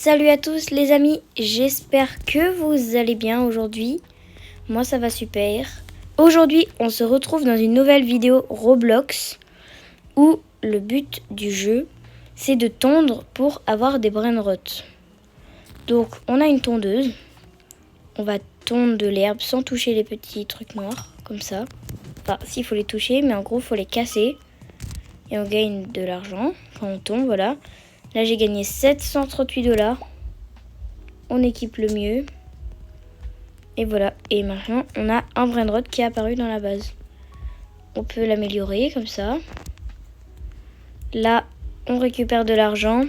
Salut à tous les amis, j'espère que vous allez bien aujourd'hui. Moi ça va super. Aujourd'hui on se retrouve dans une nouvelle vidéo Roblox où le but du jeu c'est de tondre pour avoir des brainrots. Donc on a une tondeuse, on va tondre de l'herbe sans toucher les petits trucs noirs comme ça. Enfin si, il faut les toucher mais en gros il faut les casser et on gagne de l'argent quand on tombe, voilà. Là j'ai gagné 738 $. On équipe le mieux. Et voilà. Et maintenant on a un brainrot qui est apparu dans la base. On peut l'améliorer comme ça. Là on récupère de l'argent.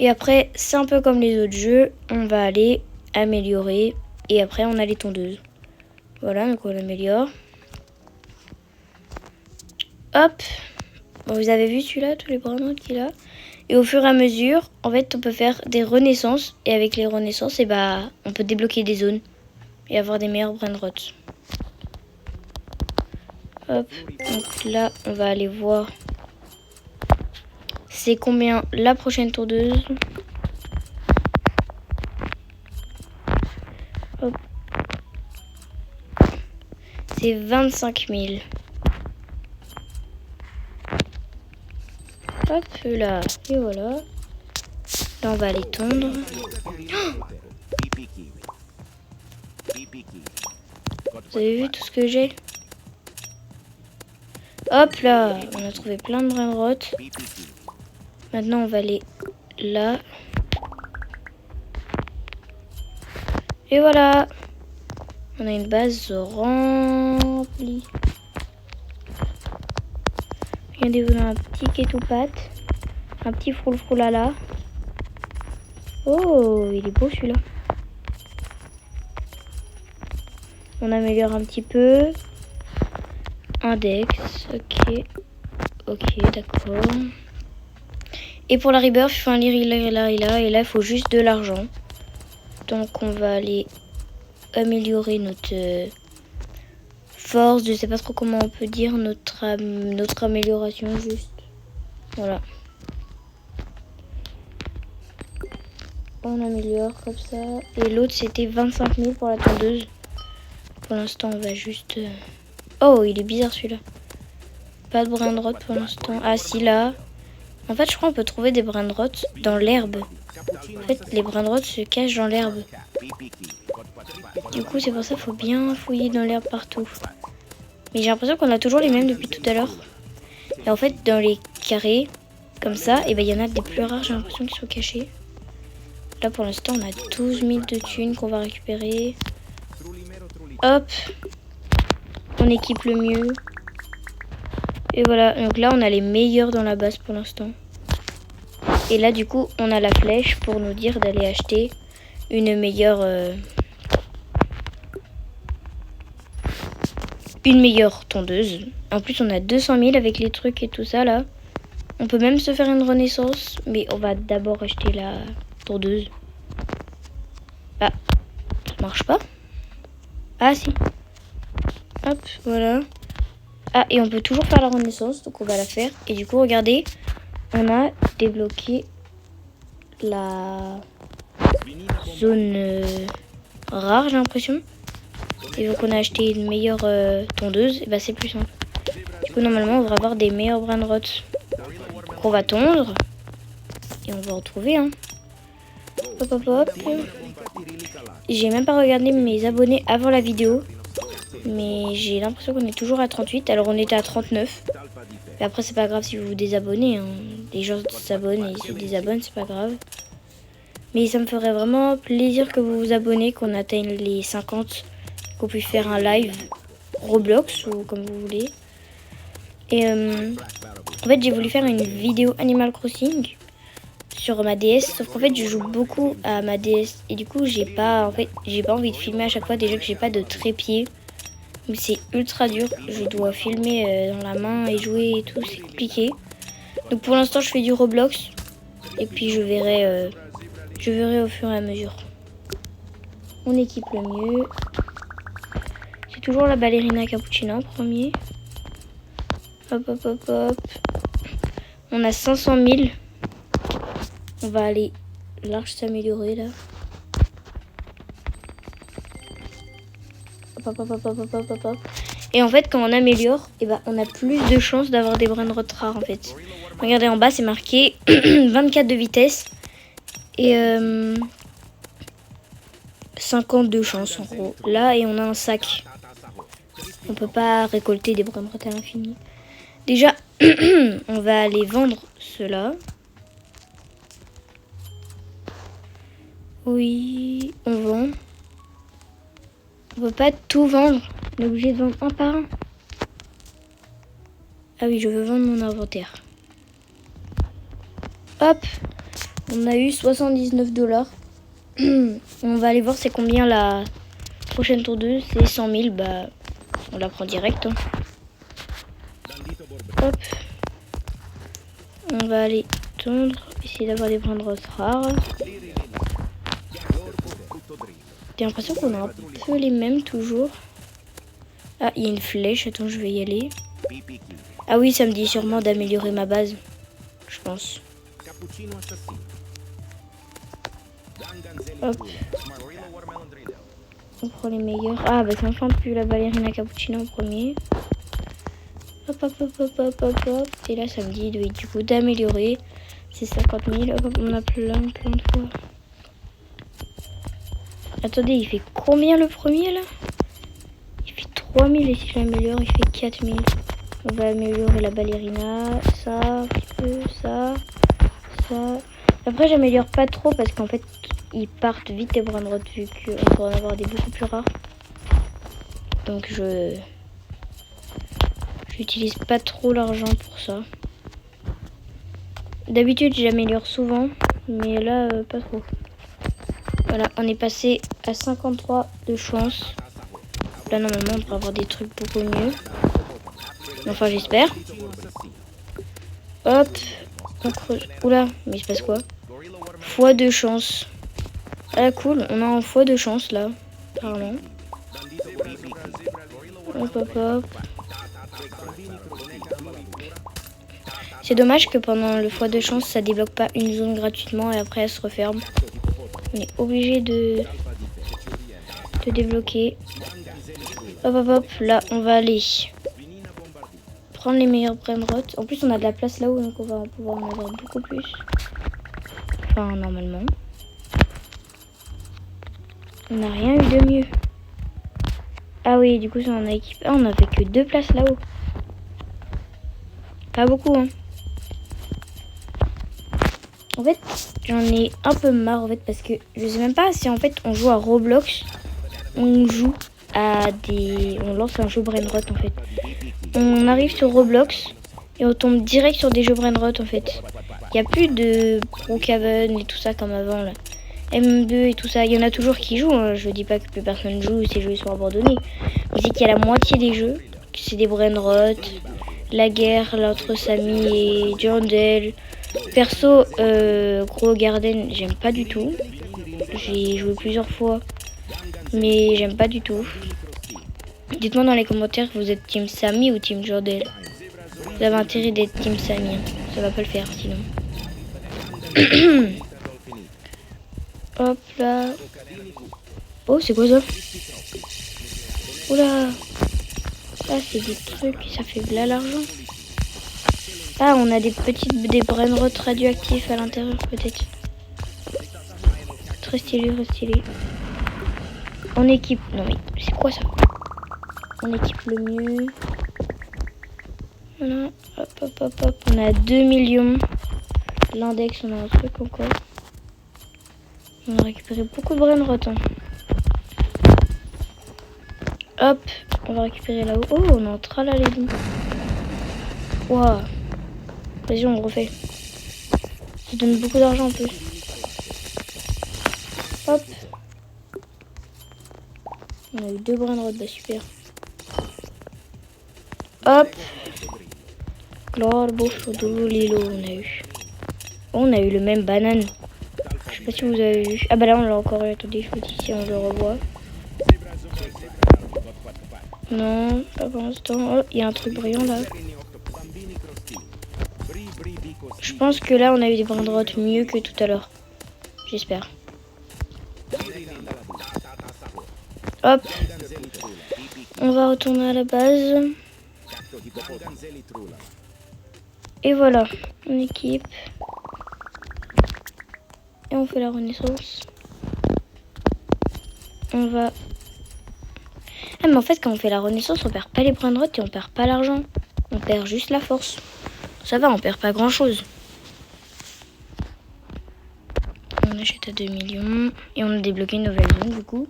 Et après c'est un peu comme les autres jeux. On va aller améliorer. Et après on a les tondeuses. Voilà, donc on améliore. Hop. Bon, vous avez vu celui-là, tous les brainrots qu'il a. Et au fur et à mesure, en fait, on peut faire des renaissances. Et avec les renaissances, on peut débloquer des zones. Et avoir des meilleurs brainrots. Hop. Donc là, on va aller voir. C'est combien la prochaine tondeuse. Hop. C'est 25 000. Hop là, et voilà. Là on va aller tondre. Vous avez vu tout ce que j'ai? Hop là, on a trouvé plein de brainrots. Maintenant on va aller là. Et voilà. On a une base remplie. Regardez, on a un petit kétoupat. Un petit froulfroulala. Oh, il est beau celui-là. On améliore un petit peu. Index, ok. Ok, d'accord. Et pour la rebirth, je fais un là. Et là, il faut juste de l'argent. Donc on va aller améliorer notre force. Je sais pas trop comment on peut dire notre amélioration juste. Voilà. On améliore comme ça. Et l'autre c'était 25 000 pour la tondeuse. Pour l'instant on va juste... Oh, il est bizarre celui-là. Pas de brainrot pour l'instant. Ah si, là. En fait je crois qu'on peut trouver des brainrots dans l'herbe. En fait les brainrots se cachent dans l'herbe. Du coup c'est pour ça qu'il faut bien fouiller dans l'herbe partout. Mais j'ai l'impression qu'on a toujours les mêmes depuis tout à l'heure. Et en fait dans les carrés comme ça, et il y en a des plus rares, j'ai l'impression qu'ils sont cachés. Là pour l'instant on a 12 000 de thunes qu'on va récupérer. Hop. On équipe le mieux. Et voilà, donc là on a les meilleurs dans la base pour l'instant. Et là du coup on a la flèche pour nous dire d'aller acheter une meilleure tondeuse. En plus on a 200 000 avec les trucs et tout ça là. On peut même se faire une renaissance, mais on va d'abord acheter la tondeuse. Ah, ça marche pas. Ah si. Hop, voilà. Ah, et on peut toujours faire la renaissance, donc on va la faire. Et du coup, regardez, on a débloqué la zone rare, j'ai l'impression. Et donc on a acheté une meilleure tondeuse, et c'est plus simple. Du coup, normalement, on va avoir des meilleurs brainrots. Donc on va tondre. Et on va retrouver, hein. Hop, hop, hop. J'ai même pas regardé mes abonnés avant la vidéo. Mais j'ai l'impression qu'on est toujours à 38. Alors on était à 39. Mais après c'est pas grave si vous vous désabonnez, hein. Les gens s'abonnent et ils se désabonnent, c'est pas grave. Mais ça me ferait vraiment plaisir que vous vous abonnez, qu'on atteigne les 50. Qu'on puisse faire un live Roblox ou comme vous voulez. Et en fait j'ai voulu faire une vidéo Animal Crossing sur ma DS. Sauf qu'en fait je joue beaucoup à ma DS. Et du coup j'ai pas envie de filmer à chaque fois. Déjà que j'ai pas de trépied. C'est ultra dur, je dois filmer dans la main et jouer et tout, c'est compliqué. Donc pour l'instant je fais du Roblox et puis je verrai au fur et à mesure. On équipe le mieux. C'est toujours la ballerina cappuccino en premier. Hop hop hop hop. On a 500 000. On va aller l'arche s'améliorer là. Hop, hop, hop, hop, hop, hop, hop, hop. Et en fait, quand on améliore, et ben, on a plus de chances d'avoir des brain rot rares en fait. Regardez en bas, c'est marqué 24 de vitesse et 52 chances en gros. Là, et on a un sac. On peut pas récolter des brain rot à l'infini. Déjà, on va aller vendre cela. Oui, on vend. On peut pas tout vendre. On est obligé de vendre un par un. Ah oui, je veux vendre mon inventaire. Hop, on a eu 79 $. On va aller voir c'est combien la prochaine tondeuse. C'est 100 000. Bah, on la prend direct. Hein. Hop. On va aller tondre. Essayer d'avoir des brain rot rares. J'ai l'impression qu'on a un peu les mêmes toujours. Ah, il y a une flèche. Attends, je vais y aller. Ah oui, ça me dit sûrement d'améliorer ma base. Je pense. Hop. On prend les meilleurs. Ah, bah ça me fait plus la ballerina cappuccino en premier. Hop, hop, hop, hop, hop, hop, hop. Et là, ça me dit du coup d'améliorer. C'est 50 000. Hop, hop, on a plein de fois. Attendez, il fait combien le premier là? Il fait 3000 et si je l'améliore, il fait 4000. On va améliorer la ballerina, ça, un petit peu, ça. Après, j'améliore pas trop parce qu'en fait, ils partent vite les brain rot vu qu'on peut en avoir des beaucoup plus rares. Donc, j'utilise pas trop l'argent pour ça. D'habitude, j'améliore souvent, mais là, pas trop. Voilà, on est passé à 53 de chance. Là, normalement, on devrait avoir des trucs beaucoup mieux. Enfin, j'espère. Hop, on creuse. Oula, mais il se passe quoi? x2 chance. Ah, cool, on a un x2 chance là, apparemment. Hop, hop, hop. C'est dommage que pendant le x2 chance, ça débloque pas une zone gratuitement et après elle se referme. On est obligé de débloquer. Hop, hop, hop, là, on va aller prendre les meilleurs brain rot. En plus, on a de la place là-haut, donc on va pouvoir en avoir beaucoup plus. Enfin, normalement. On n'a rien eu de mieux. Ah oui, du coup, ça on a équipé. Ah, on avait que 2 places là-haut. Pas beaucoup, hein. En fait, j'en ai un peu marre, en fait, parce que je sais même pas si, en fait, on joue à Roblox. On joue à des... On lance un jeu brain rot, en fait. On arrive sur Roblox et on tombe direct sur des jeux brain rot, en fait. Il n'y a plus de Brookhaven et tout ça comme avant, là. M2 et tout ça. Il y en a toujours qui jouent, hein. Je dis pas que plus personne joue, ces jeux sont abandonnés. Mais c'est qu'il y a la moitié des jeux, c'est des brain rot. La guerre là, entre Sammy et Jandel. Perso, Gros Garden, j'aime pas du tout. J'ai joué plusieurs fois, mais j'aime pas du tout. Dites-moi dans les commentaires, vous êtes team Sammy ou team Jandel? Vous avez intérêt d'être team Sammy, ça va pas le faire sinon. Hop là. Oh, c'est quoi ça? Oula. Ah, c'est des trucs, ça fait de l'argent. Ah, on a des brain rot radioactifs à l'intérieur peut-être. Très stylé, très stylé. On équipe. Non mais c'est quoi ça? On équipe le mieux. Voilà. Hop, hop, hop, hop. On a 2 millions. L'index, on a un truc encore. On a récupéré beaucoup de brain rot. Hein. Hop, on va récupérer là-haut. Oh, on est en train d'aller. Waouh. Vas-y, on refait. Ça donne beaucoup d'argent en plus. Hop. On a eu 2 brain rot, bah super. Hop. Glorbo, Fodo, Lilo, on a eu. Oh, on a eu le même banane. Je sais pas si vous avez vu. Ah bah là, on l'a encore eu. Attendez, je vous dis si on le revoit. Non, pas pour l'instant. Oh, il y a un truc brillant là. Je pense que là, on a eu des brain rot mieux que tout à l'heure. J'espère. Hop. On va retourner à la base. Et voilà, on équipe. Et on fait la renaissance. On va... Ah mais en fait quand on fait la renaissance, on perd pas les points de route et on perd pas l'argent. On perd juste la force. Ça va, on perd pas grand chose. On achète à 2 millions. Et on a débloqué une nouvelle zone du coup.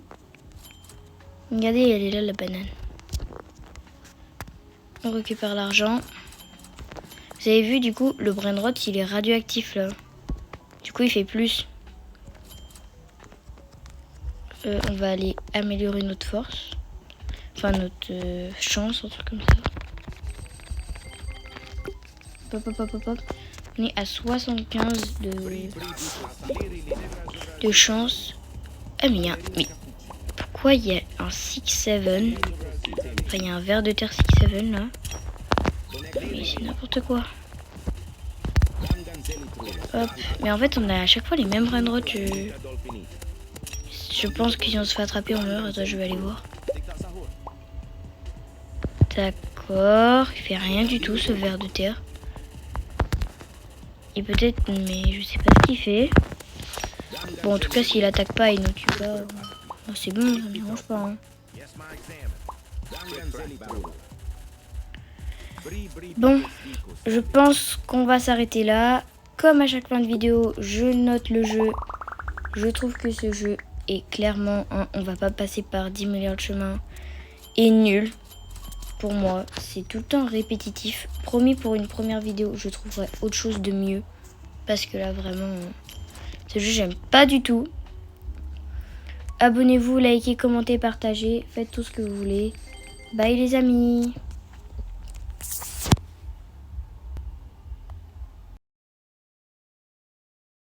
Regardez, elle est là la banane. On récupère l'argent. Vous avez vu du coup, le brainrot il est radioactif là. Du coup il fait plus. On va aller améliorer notre force. Enfin notre chance, un truc comme ça. Hop, hop, hop, hop, hop. On est à 75 de chance. Ah mais pourquoi il y a un 6-7? Enfin il y a un ver de terre 6-7 là. Mais c'est n'importe quoi. Hop. Mais en fait on a à chaque fois les mêmes brainrots. Je pense que si on se fait attraper on meurt. Attends, je vais aller voir. D'accord. Il fait rien du tout ce ver de terre. Et peut-être, mais je sais pas ce qu'il fait. Bon, en tout cas, s'il attaque pas, il nous tue pas. Oh, c'est bon, ça me dérange pas. Hein. Bon, je pense qu'on va s'arrêter là. Comme à chaque fin de vidéo, je note le jeu. Je trouve que ce jeu est clairement, on va pas passer par 10 milliards de chemins, est nul. Pour moi, c'est tout le temps répétitif. Promis, pour une première vidéo, je trouverai autre chose de mieux. Parce que là, vraiment, ce jeu, j'aime pas du tout. Abonnez-vous, likez, commentez, partagez. Faites tout ce que vous voulez. Bye les amis.